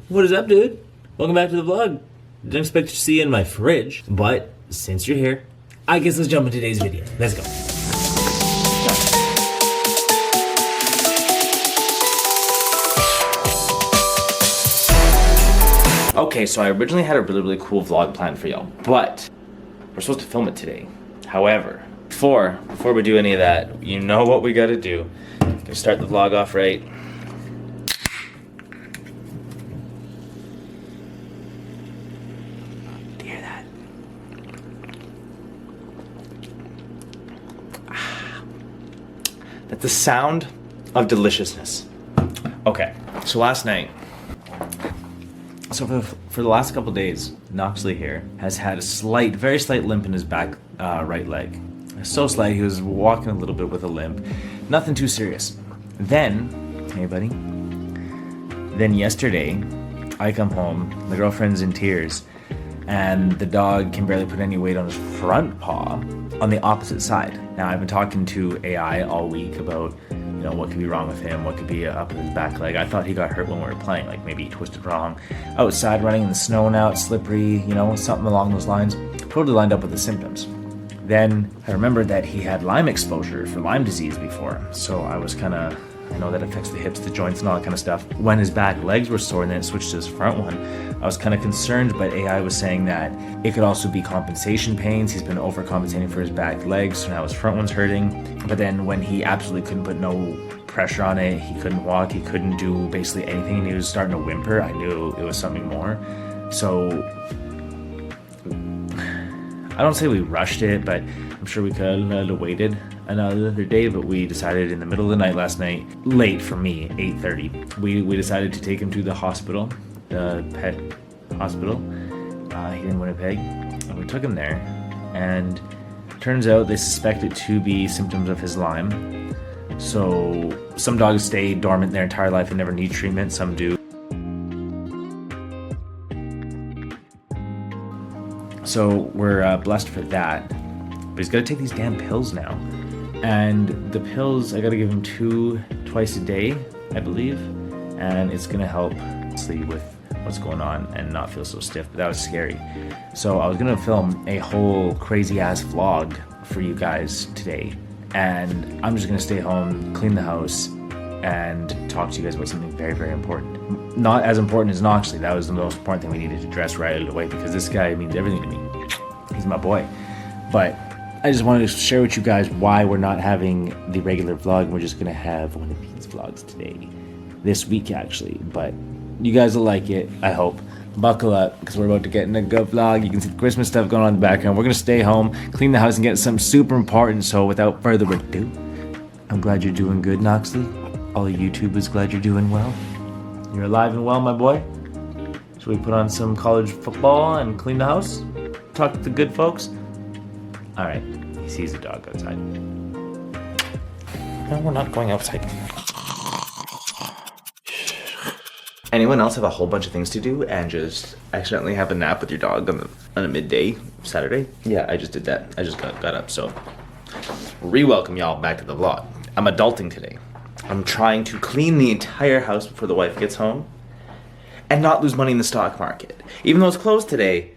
What is up, dude? Welcome back to the vlog. Didn't expect to see you in my fridge, but since you're here, I guess let's jump into today's video. Let's go. Okay, so I originally had a really cool vlog planned for y'all, but we're supposed to film it today. However, before we do any of that, you know what we gotta do. Gonna start the vlog off right. Do you hear that? That's the sound of deliciousness. Okay, so last night, for the last couple days, Knoxley here has had a very slight limp in his back right leg. So slight, he was walking a little bit with a limp. Nothing too serious. Then, hey buddy. Then yesterday, I come home, the girlfriend's in tears, and the dog can barely put any weight on his front paw on the opposite side. Now, I've been talking to AI all week about, what could be wrong with him, what could be up with his back leg. I thought he got hurt when we were playing, like maybe he twisted wrong. Outside running in the snow now, it's slippery, something along those lines. Totally lined up with the symptoms. Then I remembered that he had Lyme exposure for Lyme disease before. So I was I know that affects the hips, the joints, and all that kind of stuff. When his back legs were sore and then it switched to his front one, I was kind of concerned, but AI was saying that it could also be compensation pains. He's been overcompensating for his back legs, so now his front one's hurting. But then when he absolutely couldn't put no pressure on it, he couldn't walk, he couldn't do basically anything, and he was starting to whimper, I knew it was something more. So I don't say we rushed it, but I'm sure we could have waited another day, but we decided in the middle of the night last night, late for me, 8:30, we decided to take him to the hospital, the pet hospital here in Winnipeg, and we took him there, and turns out they suspect it to be symptoms of his Lyme. So some dogs stay dormant their entire life and never need treatment, some do. So we're blessed for that, but he's got to take these damn pills now. And the pills, I got to give him 2 twice a day, I believe, and it's going to help sleep with what's going on and not feel so stiff, but that was scary. So I was going to film a whole crazy ass vlog for you guys today, and I'm just going to stay home, clean the house, and talk to you guys about something very, very important. Not as important as Knoxley. That was the most important thing we needed to address right away, because this guy means everything to me. He's my boy. But I just wanted to share with you guys why we're not having the regular vlog. We're just going to have one of these vlogs today. This week, actually. But you guys will like it, I hope. Buckle up, because we're about to get in a good vlog. You can see the Christmas stuff going on in the background. We're going to stay home, clean the house, and get something super important. So without further ado, I'm glad you're doing good, Knoxley. All the YouTubers, glad you're doing well. You're alive and well, my boy. Should we put on some college football and clean the house? Talk to the good folks? Alright, he sees a dog outside. No, we're not going outside. Anyone else have a whole bunch of things to do and just accidentally have a nap with your dog on a midday Saturday? Yeah, I just did that. I just got up, so re-welcome y'all back to the vlog. I'm adulting today. I'm trying to clean the entire house before the wife gets home and not lose money in the stock market. Even though it's closed today,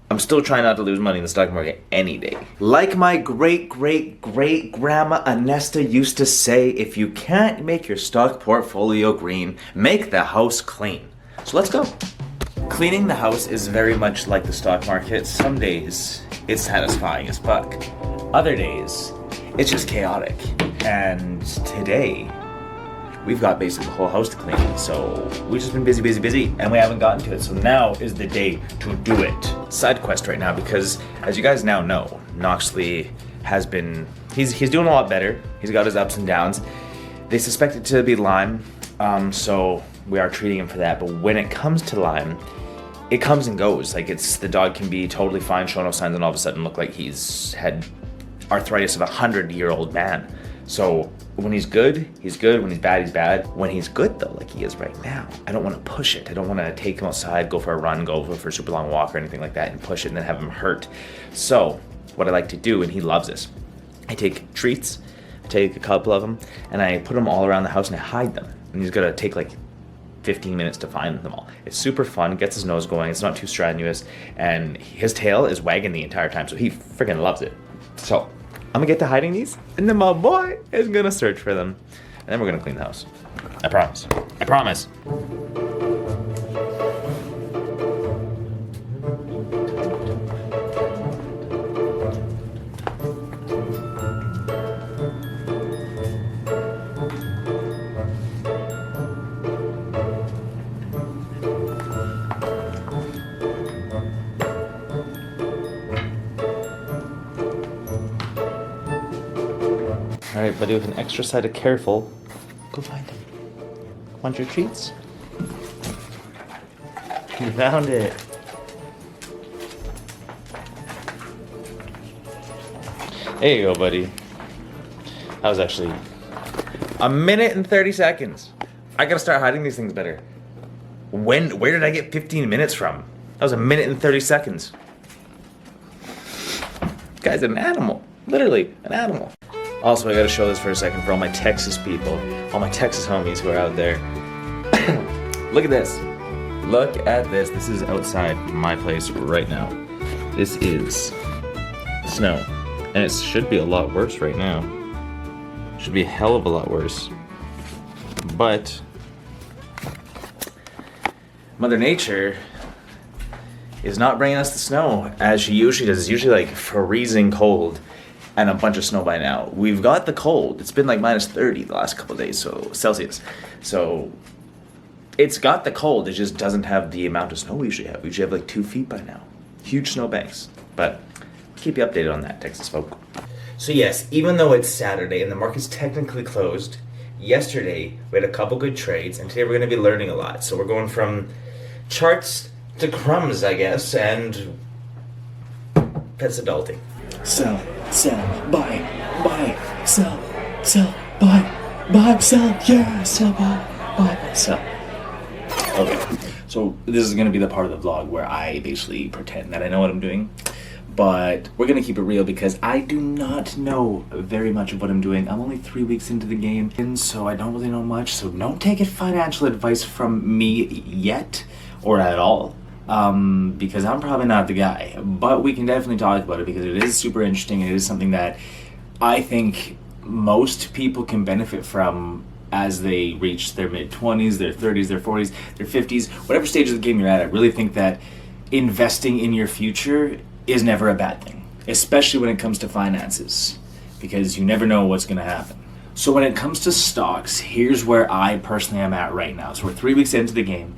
I'm still trying not to lose money in the stock market any day. Like my great-great-great-grandma Anesta used to say, if you can't make your stock portfolio green, make the house clean. So let's go. Cleaning the house is very much like the stock market. Some days, it's satisfying as fuck. Other days, it's just chaotic. And today, we've got basically the whole house to clean, so we've just been busy, and we haven't gotten to it, so now is the day to do it. Side quest right now, because as you guys now know, Knoxley has been, he's doing a lot better. He's got his ups and downs. They suspect it to be Lyme, so we are treating him for that, but when it comes to Lyme, it comes and goes. Like, the dog can be totally fine, show no signs, and all of a sudden look like he's had arthritis of a 100-year-old man. So when he's good, he's good. When he's bad, he's bad. When he's good though, like he is right now, I don't want to push it. I don't want to take him outside, go for a run, go for a super long walk or anything like that and push it and then have him hurt. So what I like to do, and he loves this, I take treats, I take a couple of them, and I put them all around the house and I hide them. And he's got to take like 15 minutes to find them all. It's super fun, gets his nose going, it's not too strenuous, and his tail is wagging the entire time, so he freaking loves it. So I'm gonna get to hiding these, and then my boy is gonna search for them, and then we're gonna clean the house. I promise. I promise. All right, buddy, with an extra side of careful, go find him. Want your treats? You found it. There you go, buddy. That was actually a minute and 30 seconds. I gotta start hiding these things better. Where did I get 15 minutes from? That was a minute and 30 seconds. This guy's an animal. Literally, an animal. Also, I gotta show this for a second for all my Texas people, all my Texas homies who are out there. Look at this. Look at this. This is outside my place right now. This is snow. And it should be a lot worse right now. Should be a hell of a lot worse. But Mother Nature is not bringing us the snow as she usually does. It's usually like freezing cold and a bunch of snow by now. We've got the cold. It's been like minus 30 the last couple of days, so Celsius. So it's got the cold. It just doesn't have the amount of snow we usually have. We usually have like 2 feet by now. Huge snow banks. But I'll keep you updated on that, Texas folk. So yes, even though it's Saturday and the market's technically closed, yesterday we had a couple good trades, and today we're going to be learning a lot. So we're going from charts to crumbs, I guess, and that's adulting. Sell, buy, sell, buy, sell, yeah, sell, buy, sell. Okay, so this is going to be the part of the vlog where I basically pretend that I know what I'm doing, but we're going to keep it real because I do not know very much of what I'm doing. I'm only 3 weeks into the game, and so I don't really know much, so don't take it financial advice from me yet, or at all. Because I'm probably not the guy, but we can definitely talk about it because it is super interesting and it is something that I think most people can benefit from as they reach their mid-20s, their 30s, their 40s, their 50s, whatever stage of the game you're at. I really think that investing in your future is never a bad thing, especially when it comes to finances, because you never know what's going to happen. So when it comes to stocks, here's where I personally am at right now. So we're 3 weeks into the game,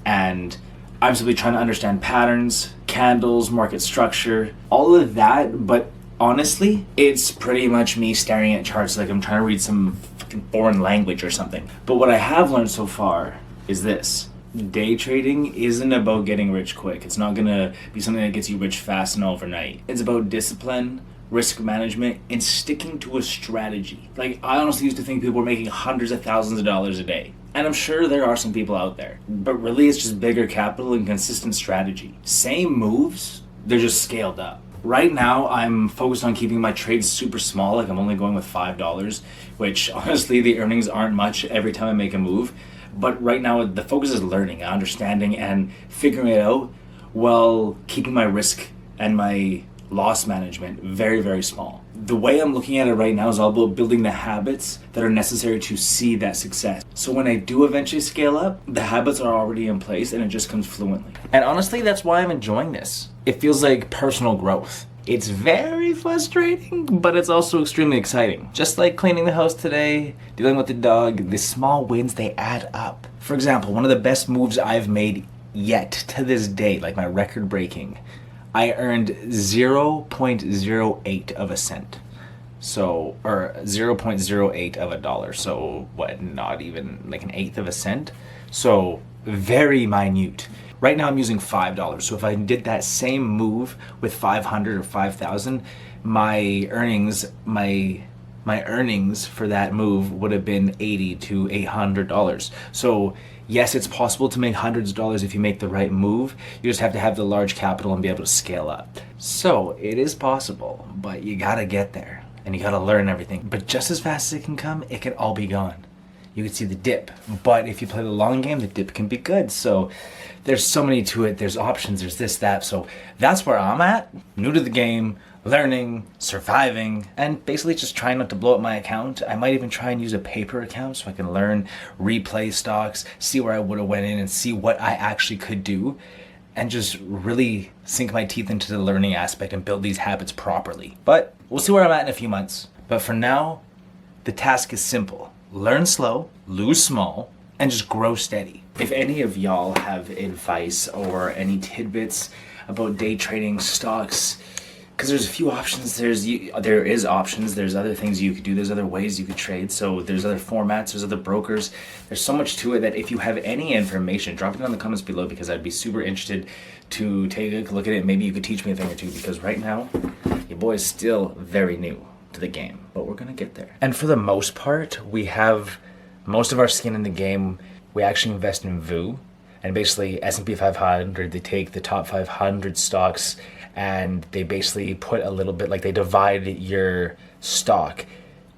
and I'm simply trying to understand patterns, candles, market structure, all of that, but honestly, it's pretty much me staring at charts like I'm trying to read some fucking foreign language or something. But what I have learned so far is this. Day trading isn't about getting rich quick. It's not gonna be something that gets you rich fast and overnight. It's about discipline, risk management, and sticking to a strategy. Like, I honestly used to think people were making hundreds of thousands of dollars a day. And I'm sure there are some people out there, but really it's just bigger capital and consistent strategy. Same moves, they're just scaled up. Right now, I'm focused on keeping my trades super small, like I'm only going with $5, which honestly, the earnings aren't much every time I make a move. But right now, the focus is learning, understanding, and figuring it out while keeping my risk and my loss management very, very small. The way I'm looking at it right now is all about building the habits that are necessary to see that success. So when I do eventually scale up, the habits are already in place and it just comes fluently. And honestly, that's why I'm enjoying this. It feels like personal growth. It's very frustrating, but it's also extremely exciting. Just like cleaning the house today, dealing with the dog, the small wins, they add up. For example, one of the best moves I've made yet to this day, like my record breaking, I earned 0.08 of a cent. So, or 0.08 of a dollar. So what, not even like an eighth of a cent? So very minute. Right now I'm using $5. So if I did that same move with 500 or 5,000, my earnings for that move would have been $80 to $800. So yes, it's possible to make hundreds of dollars if you make the right move. You just have to have the large capital and be able to scale up. So it is possible, but you gotta get there and you gotta learn everything. But just as fast as it can come, it can all be gone. you can see the dip. But if you play the long game, the dip can be good. So there's so many to it. There's options, there's this, that. So that's where I'm at, new to the game, learning, surviving, and basically just trying not to blow up my account. I might even try and use a paper account so I can learn, replay stocks, see where I would have went in and see what I actually could do, and just really sink my teeth into the learning aspect and build these habits properly. But we'll see where I'm at in a few months. But for now, the task is simple. Learn slow, lose small, and just grow steady. If any of y'all have advice or any tidbits about day trading stocks, because there's a few options, there is options, there's other things you could do, there's other ways you could trade, so there's other formats, there's other brokers, there's so much to it that if you have any information, drop it down in the comments below, because I'd be super interested to take a look at it. Maybe you could teach me a thing or two, because right now, your boy is still very new to the game, but we're gonna get there. And for the most part, we have most of our skin in the game. We actually invest in VU, and basically S&P 500, they take the top 500 stocks and they basically put a little bit, like they divide your stock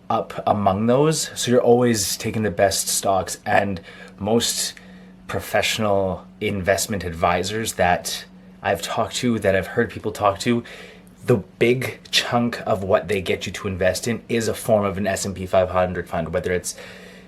up among those. So you're always taking the best stocks, and most professional investment advisors that I've talked to, that I've heard people talk to, the big chunk of what they get you to invest in is a form of an S&P 500 fund, whether it's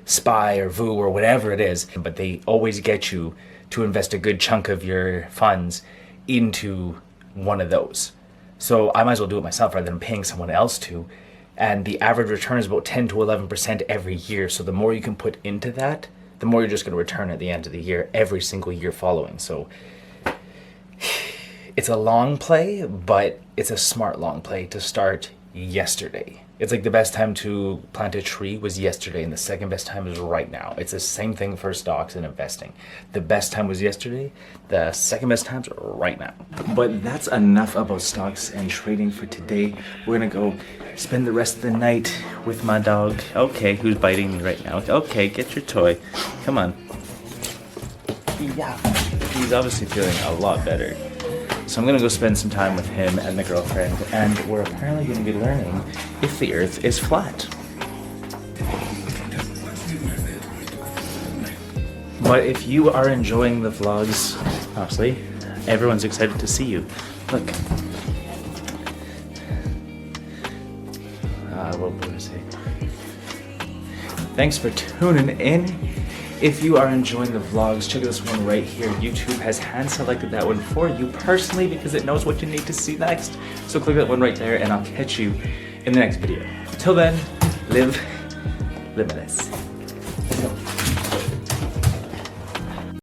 SPY or VU or whatever it is, but they always get you to invest a good chunk of your funds into one of those. So I might as well do it myself rather than paying someone else to. And the average return is about 10 to 11% every year. So the more you can put into that, the more you're just going to return at the end of the year, every single year following. So it's a long play, but it's a smart long play to start yesterday. It's like the best time to plant a tree was yesterday, and the second best time is right now. It's the same thing for stocks and investing. The best time was yesterday, the second best time's right now. But that's enough about stocks and trading for today. We're gonna go spend the rest of the night with my dog. Okay, who's biting me right now? Okay, get your toy. Come on. Yeah, he's obviously feeling a lot better. So I'm gonna go spend some time with him and the girlfriend, and we're apparently gonna be learning if the earth is flat. But if you are enjoying the vlogs, honestly, everyone's excited to see you. Look. What would I say? Thanks for tuning in. If you are enjoying the vlogs, check this one right here. YouTube has hand selected that one for you personally because it knows what you need to see next. So click that one right there and I'll catch you in the next video. Till then, live limitless.